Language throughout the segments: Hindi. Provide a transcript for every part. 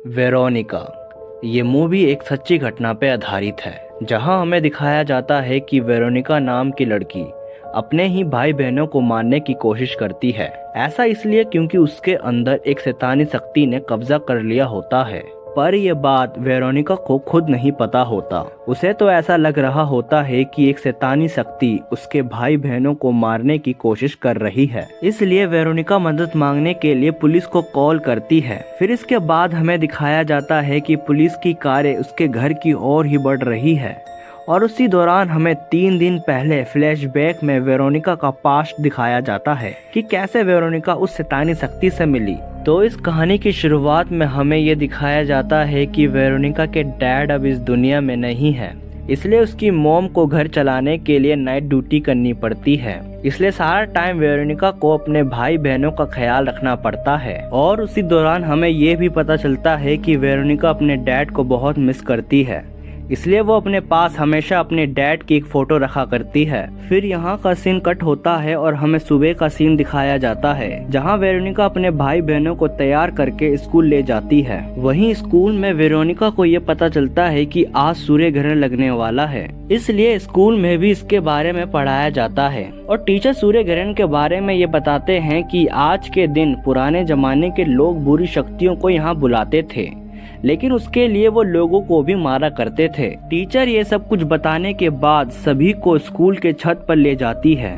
वेरोनिका। ये मूवी एक सच्ची घटना पे आधारित है, जहां हमें दिखाया जाता है कि वेरोनिका नाम की लड़की अपने ही भाई बहनों को मारने की कोशिश करती है। ऐसा इसलिए क्योंकि उसके अंदर एक शैतानी शक्ति ने कब्जा कर लिया होता है। पर यह बात वेरोनिका को खुद नहीं पता होता। उसे तो ऐसा लग रहा होता है कि एक शैतानी शक्ति उसके भाई बहनों को मारने की कोशिश कर रही है। इसलिए वेरोनिका मदद मांगने के लिए पुलिस को कॉल करती है। फिर इसके बाद हमें दिखाया जाता है कि पुलिस की कारें उसके घर की ओर ही बढ़ रही है और उसी दौरान हमें 3 दिन पहले फ्लैशबैक में वेरोनिका का पास्ट दिखाया जाता है कि कैसे वेरोनिका उस शैतानी शक्ति से मिली। तो इस कहानी की शुरुआत में हमें ये दिखाया जाता है कि वेरोनिका के डैड अब इस दुनिया में नहीं है, इसलिए उसकी मॉम को घर चलाने के लिए नाइट ड्यूटी करनी पड़ती है। इसलिए सारा टाइम वेरोनिका को अपने भाई बहनों का ख्याल रखना पड़ता है। और उसी दौरान हमें ये भी पता चलता है कि वेरोनिका अपने डैड को बहुत मिस करती है, इसलिए वो अपने पास हमेशा अपने डैड की एक फोटो रखा करती है। फिर यहाँ का सीन कट होता है और हमें सुबह का सीन दिखाया जाता है, जहाँ वेरोनिका अपने भाई बहनों को तैयार करके स्कूल ले जाती है। वहीं स्कूल में वेरोनिका को ये पता चलता है कि आज सूर्य ग्रहण लगने वाला है, इसलिए स्कूल में भी इसके बारे में पढ़ाया जाता है। और टीचर सूर्य ग्रहण के बारे में ये बताते हैं कि आज के दिन पुराने जमाने के लोग बुरी शक्तियों को यहाँ बुलाते थे, लेकिन उसके लिए वो लोगों को भी मारा करते थे। टीचर ये सब कुछ बताने के बाद सभी को स्कूल के छत पर ले जाती है,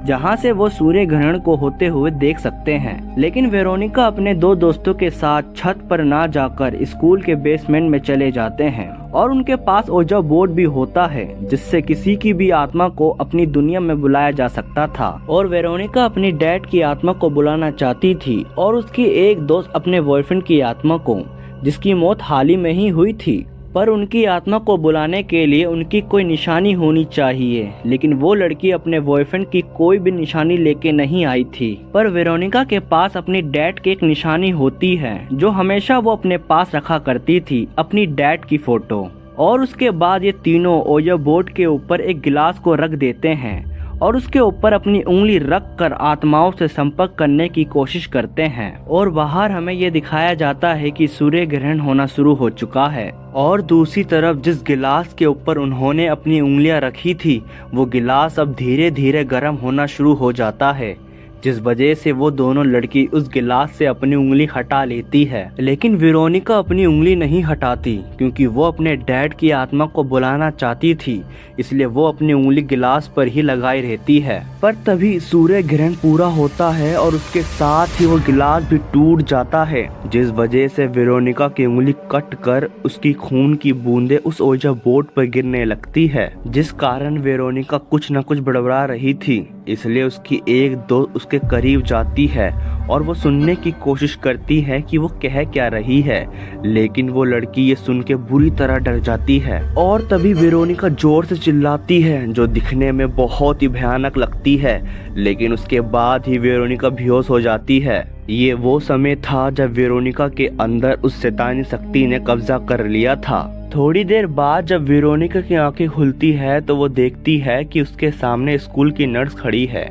जहाँ से वो सूर्य ग्रहण को होते हुए देख सकते हैं। लेकिन वेरोनिका अपने 2 दोस्तों के साथ छत पर ना जाकर स्कूल के बेसमेंट में चले जाते हैं और उनके पास ओजा बोर्ड भी होता है, जिससे किसी की भी आत्मा को अपनी दुनिया में बुलाया जा सकता था। और वेरोनिका अपनी डैड की आत्मा को बुलाना चाहती थी और उसकी एक दोस्त अपने बॉयफ्रेंड की आत्मा को, जिसकी मौत हाल ही में ही हुई थी। पर उनकी आत्मा को बुलाने के लिए उनकी कोई निशानी होनी चाहिए, लेकिन वो लड़की अपने बॉयफ्रेंड की कोई भी निशानी लेके नहीं आई थी। पर वेरोनिका के पास अपनी डैड की एक निशानी होती है, जो हमेशा वो अपने पास रखा करती थी, अपनी डैड की फोटो। और उसके बाद ये तीनों ओजा बोर्ड के ऊपर एक गिलास को रख देते हैं और उसके ऊपर अपनी उंगली रख कर आत्माओं से संपर्क करने की कोशिश करते हैं। और बाहर हमें ये दिखाया जाता है कि सूर्य ग्रहण होना शुरू हो चुका है। और दूसरी तरफ जिस गिलास के ऊपर उन्होंने अपनी उंगलियां रखी थी, वो गिलास अब धीरे धीरे गर्म होना शुरू हो जाता है, जिस वजह से वो दोनों लड़की उस गिलास से अपनी उंगली हटा लेती है। लेकिन वेरोनिका अपनी उंगली नहीं हटाती, क्योंकि वो अपने डैड की आत्मा को बुलाना चाहती थी, इसलिए वो अपनी उंगली गिलास पर ही लगाई रहती है। पर तभी सूर्य ग्रहण पूरा होता है और उसके साथ ही वो गिलास भी टूट जाता है, जिस वजह से वेरोनिका की उंगली कट कर उसकी खून की बूंदें उस ओजा बोर्ड पर गिरने लगती है, जिस कारण वेरोनिका कुछ न कुछ बड़बड़ा रही थी। इसलिए उसकी एक दोस्त उसके करीब जाती है और वो सुनने की कोशिश करती है कि वो कह क्या रही है, लेकिन वो लड़की ये सुन के बुरी तरह डर जाती है। और तभी वेरोनिका जोर से चिल्लाती है, जो दिखने में बहुत ही भयानक लगती है, लेकिन उसके बाद ही वेरोनिका बेहोश हो जाती है। ये वो समय था जब वेरोनिका के अंदर उस शैतानी शक्ति ने कब्जा कर लिया था। थोड़ी देर बाद जब वेरोनिका की आंखें खुलती है तो वो देखती है कि उसके सामने स्कूल की नर्स खड़ी है,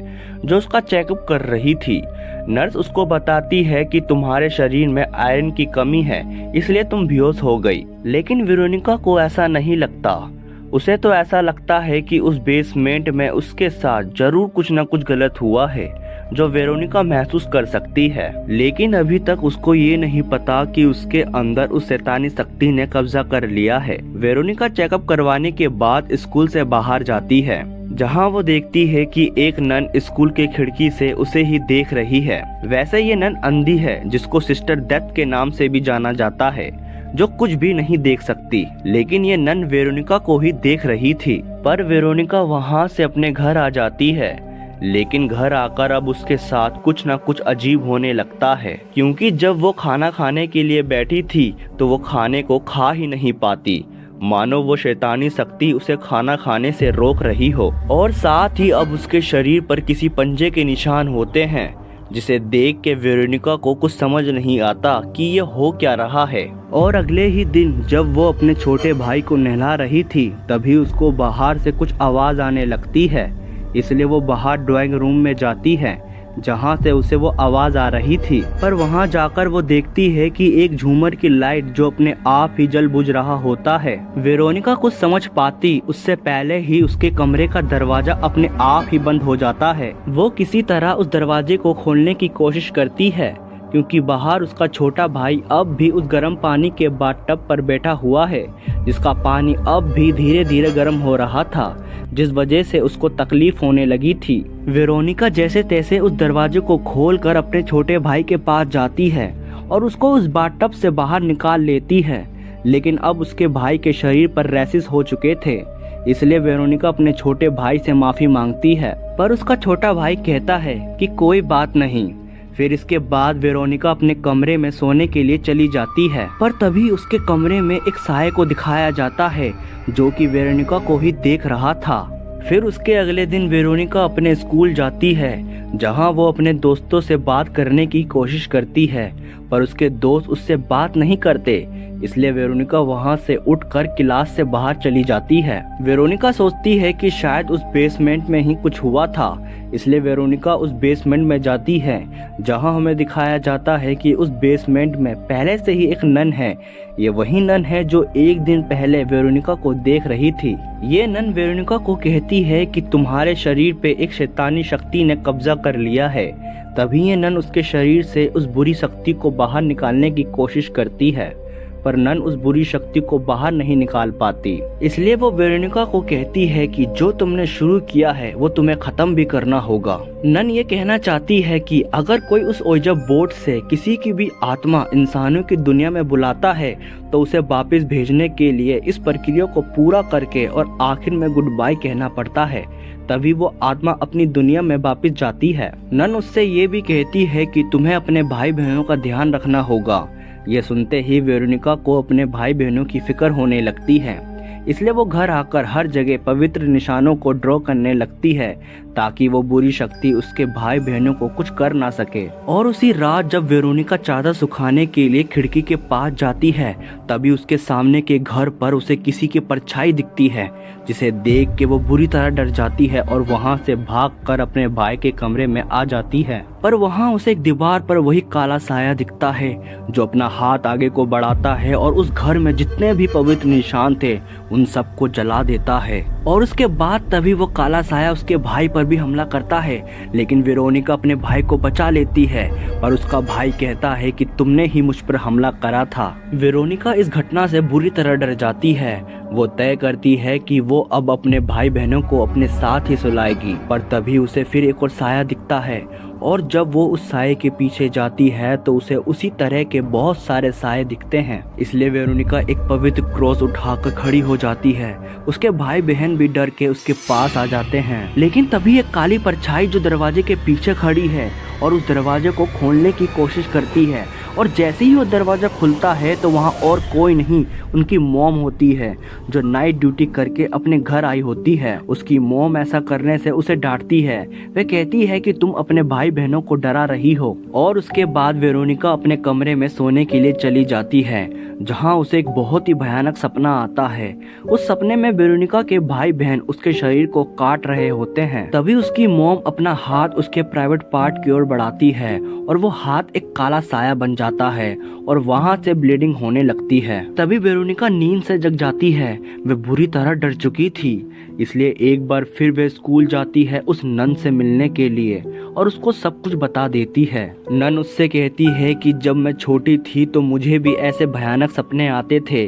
जो उसका चेकअप कर रही थी। नर्स उसको बताती है कि तुम्हारे शरीर में आयरन की कमी है, इसलिए तुम बेहोश हो गई। लेकिन वेरोनिका को ऐसा नहीं लगता। उसे तो ऐसा लगता है कि उस बेसमेंट में उसके साथ जरूर कुछ न कुछ गलत हुआ है, जो वेरोनिका महसूस कर सकती है। लेकिन अभी तक उसको ये नहीं पता कि उसके अंदर उस शैतानी शक्ति ने कब्जा कर लिया है। वेरोनिका चेकअप करवाने के बाद स्कूल से बाहर जाती है, जहां वो देखती है कि एक नन स्कूल के खिड़की से उसे ही देख रही है। वैसे ये नन अंधी है, जिसको सिस्टर डेथ के नाम से भी जाना जाता है, जो कुछ भी नहीं देख सकती। लेकिन ये नन वेरोनिका को ही देख रही थी। पर वेरोनिका वहां से अपने घर आ जाती है, लेकिन घर आकर अब उसके साथ कुछ न कुछ अजीब होने लगता है, क्योंकि जब वो खाना खाने के लिए बैठी थी तो वो खाने को खा ही नहीं पाती, मानो वो शैतानी शक्ति उसे खाना खाने से रोक रही हो। और साथ ही अब उसके शरीर पर किसी पंजे के निशान होते हैं, जिसे देख के वेरोनिका को कुछ समझ नहीं आता कि ये हो क्या रहा है। और अगले ही दिन जब वो अपने छोटे भाई को नहला रही थी, तभी उसको बाहर से कुछ आवाज आने लगती है, इसलिए वो बाहर ड्राइंग रूम में जाती है, जहाँ से उसे वो आवाज आ रही थी। पर वहाँ जाकर वो देखती है कि एक झूमर की लाइट जो अपने आप ही जल बुझ रहा होता है। वेरोनिका कुछ समझ पाती उससे पहले ही उसके कमरे का दरवाजा अपने आप ही बंद हो जाता है। वो किसी तरह उस दरवाजे को खोलने की कोशिश करती है, क्योंकि बाहर उसका छोटा भाई अब भी उस गर्म पानी के बाथटब पर बैठा हुआ है, जिसका पानी अब भी धीरे धीरे गर्म हो रहा था, जिस वजह से उसको तकलीफ होने लगी थी। वेरोनिका जैसे तैसे उस दरवाजे को खोलकर अपने छोटे भाई के पास जाती है और उसको उस बाथटब से बाहर निकाल लेती है, लेकिन अब उसके भाई के शरीर पर रैशेस हो चुके थे। इसलिए वेरोनिका अपने छोटे भाई से माफी मांगती है, पर उसका छोटा भाई कहता है कि कोई बात नहीं। फिर इसके बाद वेरोनिका अपने कमरे में सोने के लिए चली जाती है, पर तभी उसके कमरे में एक साये को दिखाया जाता है जो कि वेरोनिका को ही देख रहा था। फिर उसके अगले दिन वेरोनिका अपने स्कूल जाती है, जहां वो अपने दोस्तों से बात करने की कोशिश करती है, पर उसके दोस्त उससे बात नहीं करते। इसलिए वेरोनिका वहां से उठकर क्लास से बाहर चली जाती है। वेरोनिका सोचती है कि शायद उस बेसमेंट में ही कुछ हुआ था, इसलिए वेरोनिका उस बेसमेंट में जाती है, जहां हमें दिखाया जाता है कि उस बेसमेंट में पहले से ही एक नन है। ये वही नन है जो एक दिन पहले वेरोनिका को देख रही थी। ये नन वेरोनिका को कहती है कि तुम्हारे शरीर पे एक शैतानी शक्ति ने कब्जा कर लिया है। तभी ये नन उसके शरीर से उस बुरी शक्ति को बाहर निकालने की कोशिश करती है, पर नन उस बुरी शक्ति को बाहर नहीं निकाल पाती। इसलिए वो वेरोनिका को कहती है कि जो तुमने शुरू किया है वो तुम्हें खत्म भी करना होगा। नन ये कहना चाहती है कि अगर कोई उस ओइजा बोर्ड से किसी की भी आत्मा इंसानों की दुनिया में बुलाता है तो उसे वापस भेजने के लिए इस प्रक्रिया को पूरा करके और आखिर में गुड बाय कहना पड़ता है, तभी वो आत्मा अपनी दुनिया में वापस जाती है। नन उससे ये भी कहती है कि तुम्हें अपने भाई बहनों का ध्यान रखना होगा। ये सुनते ही वेरोनिका को अपने भाई बहनों की फिक्र होने लगती है, इसलिए वो घर आकर हर जगह पवित्र निशानों को ड्रॉ करने लगती है, ताकि वो बुरी शक्ति उसके भाई बहनों को कुछ कर ना सके। और उसी रात जब वेरोनिका चादर सुखाने के लिए खिड़की के पास जाती है, तभी उसके सामने के घर पर उसे किसी की परछाई दिखती है, जिसे देख के वो बुरी तरह डर जाती है और वहाँ से भागकर अपने भाई के कमरे में आ जाती है। पर वहाँ उसे एक दीवार पर वही काला साया दिखता है जो अपना हाथ आगे को बढ़ाता है और उस घर में जितने भी पवित्र निशान थे उन सबको जला देता है। और उसके बाद तभी वो काला साया उसके भाई पर भी हमला करता है, लेकिन वेरोनिका अपने भाई को बचा लेती है, पर उसका भाई कहता है कि तुमने ही मुझ पर हमला करा था। वेरोनिका इस घटना से बुरी तरह डर जाती है। वो तय करती है कि वो अब अपने भाई बहनों को अपने साथ ही सुलाएगी, पर तभी उसे फिर एक और साया दिखता है, और जब वो उस साये के पीछे जाती है तो उसे उसी तरह के बहुत सारे साये दिखते हैं। इसलिए वेरोनिका एक पवित्र क्रॉस उठाकर खड़ी हो जाती है। उसके भाई बहन भी डर के उसके पास आ जाते हैं, लेकिन तभी एक काली परछाई जो दरवाजे के पीछे खड़ी है और उस दरवाजे को खोलने की कोशिश करती है, और जैसे ही वो दरवाजा खुलता है तो वहाँ और कोई नहीं, उनकी मॉम होती है जो नाइट ड्यूटी करके अपने घर आई होती है। उसकी मॉम ऐसा करने से उसे डांटती है। वह कहती है कि तुम अपने भाई बहनों को डरा रही हो। और उसके बाद वेरोनिका अपने कमरे में सोने के लिए चली जाती है, जहाँ उसे एक बहुत ही भयानक सपना आता है। उस सपने में वेरोनिका के भाई बहन उसके शरीर को काट रहे होते हैं। तभी उसकी मॉम अपना हाथ उसके प्राइवेट पार्ट की ओर बढ़ाती है और वो हाथ एक काला साया बन जाता है और वहाँ से ब्लीडिंग होने लगती है। तभी वेरोनिका नींद से जग जाती है। वह बुरी तरह डर चुकी थी, इसलिए एक बार फिर वह स्कूल जाती है उस नन से मिलने के लिए और उसको सब कुछ बता देती है। नन उससे कहती है कि जब मैं छोटी थी तो मुझे भी ऐसे भयानक सपने आते थे,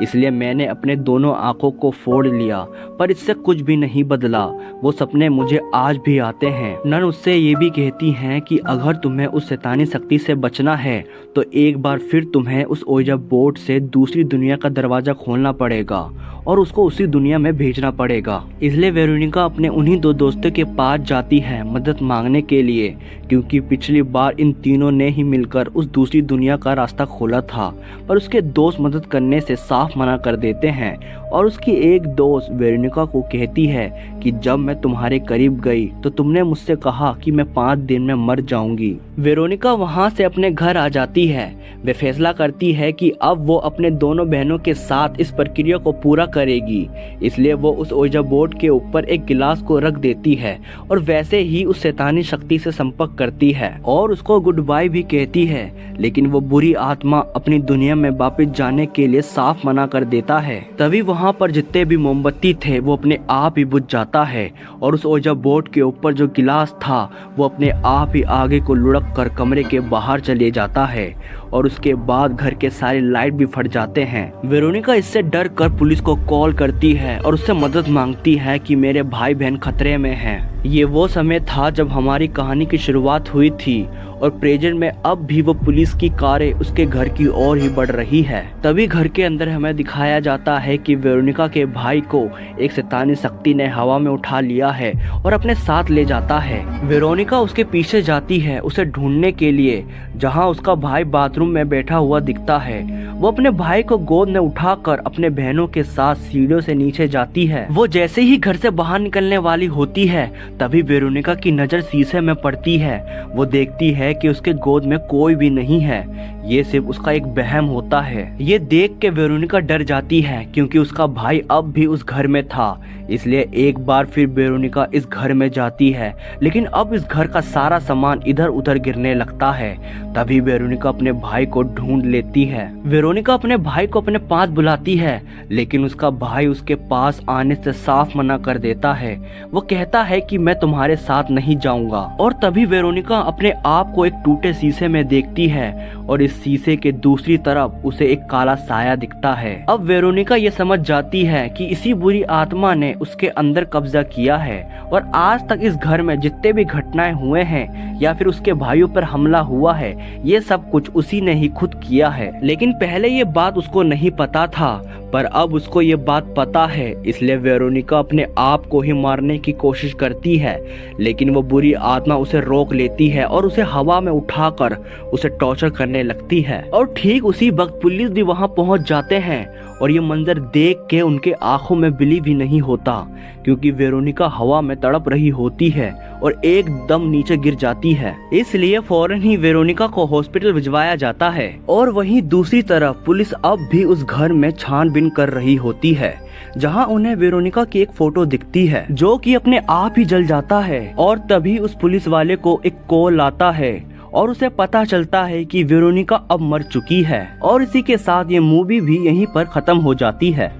इसलिए मैंने अपने दोनों आंखों को फोड़ लिया, पर इससे कुछ भी नहीं बदला। वो सपने मुझे आज भी आते हैं। नन उससे ये भी कहती हैं कि अगर तुम्हें उस शैतानी शक्ति से बचना है तो एक बार फिर तुम्हें उस ओइजा बोर्ड से दूसरी दुनिया का दरवाजा खोलना पड़ेगा और उसको उसी दुनिया में भेजना पड़ेगा। इसलिए वेरोनिका अपने उन्हीं दो दोस्तों के पास जाती है मदद मांगने के लिए, क्योंकि पिछली बार इन तीनों ने ही मिलकर उस दूसरी दुनिया का रास्ता खोला था, पर उसके दोस्त मदद करने से साफ मना कर देते हैं। और उसकी एक दोस्त वेरोनिका को कहती है कि जब मैं तुम्हारे करीब गई तो तुमने मुझसे कहा कि मैं 5 दिन में मर मर जाऊंगी। वेरोनिका वहां से अपने घर आ जाती है। वे फैसला करती है कि अब वो अपने दोनों बहनों के साथ इस प्रक्रिया को पूरा करेगी, इसलिए वो उस ओजा बोर्ड के ऊपर एक गिलास को रख देती है और वैसे ही उस शैतानी शक्ति से संपर्क करती है और उसको गुड बाय भी कहती है। लेकिन वो बुरी आत्मा अपनी दुनिया में वापस जाने के लिए साफ मना कर देता है। तभी वहां पर जितने भी मोमबत्ती थे वो अपने आप ही बुझ जाता है और उस ओजा बोर्ड के ऊपर जो गिलास था वो अपने आप ही आगे को लुढ़क कर कमरे के बाहर चले जाता है और उसके बाद घर के सारे लाइट भी फट जाते हैं। वेरोनिका इससे डर कर पुलिस को कॉल करती है और उससे मदद मांगती है कि मेरे भाई बहन खतरे में हैं। ये वो समय था जब हमारी कहानी की शुरुआत हुई थी और प्रेजेंट में अब भी वो पुलिस की कारें उसके घर की ओर ही बढ़ रही है। तभी घर के अंदर हमें दिखाया जाता है कि वेरोनिका के भाई को एक शैतानी शक्ति ने हवा में उठा लिया है और अपने साथ ले जाता है। वेरोनिका उसके पीछे जाती है उसे ढूंढने के लिए, जहां उसका भाई बाथरूम में बैठा हुआ दिखता है। वो अपने भाई को गोद में उठाकर अपने बहनों के साथ सीढ़ियों से नीचे जाती है। वो जैसे ही घर से बाहर निकलने वाली होती है तभी वेरोनिका की नजर शीशे में पड़ती है। वो देखती है कि उसके गोद में कोई भी नहीं है, ये सिर्फ उसका एक वहम होता है। ये देख के वेरोनिका डर जाती है क्योंकि उसका भाई अब भी उस घर में था, इसलिए एक बार फिर वेरोनिका इस घर में जाती है। लेकिन अब इस घर का सारा सामान इधर उधर गिरने लगता है। तभी वेरोनिका अपने भाई को ढूंढ लेती है। वेरोनिका अपने भाई को अपने पास बुलाती है लेकिन उसका भाई उसके पास आने से साफ मना कर देता है। वो कहता है कि मैं तुम्हारे साथ नहीं जाऊंगा। और तभी वेरोनिका अपने आप को एक टूटे शीशे में देखती है और इस शीशे के दूसरी तरफ उसे एक काला साया दिखता है। अब वेरोनिका ये समझ जाती है कि इसी बुरी आत्मा ने उसके अंदर कब्जा किया है और आज तक इस घर में जितने भी घटनाएं हुए हैं या फिर उसके भाइयों पर हमला हुआ है ये सब कुछ उसी ने ही खुद किया है। लेकिन पहले ये बात उसको नहीं पता था, पर अब उसको ये बात पता है, इसलिए वेरोनिका अपने आप को ही मारने की कोशिश करती है। लेकिन वो बुरी आत्मा उसे रोक लेती है और उसे हवा में उठाकर उसे टॉर्चर करने लगती है। और ठीक उसी वक्त पुलिस भी वहां पहुंच जाते हैं और ये मंजर देख के उनके आंखों में बिलीव ही नहीं होता क्योंकि वेरोनिका हवा में तड़प रही होती है और एकदम नीचे गिर जाती है। इसलिए फौरन ही वेरोनिका को हॉस्पिटल भिजवाया जाता है। और वहीं दूसरी तरफ पुलिस अब भी उस घर में छानबीन कर रही होती है जहां उन्हें वेरोनिका की एक फोटो दिखती है जो कि अपने आप ही जल जाता है। और तभी उस पुलिस वाले को एक कॉल आता है और उसे पता चलता है कि वेरोनिका अब मर चुकी है। और इसी के साथ ये मूवी भी यहीं पर खत्म हो जाती है।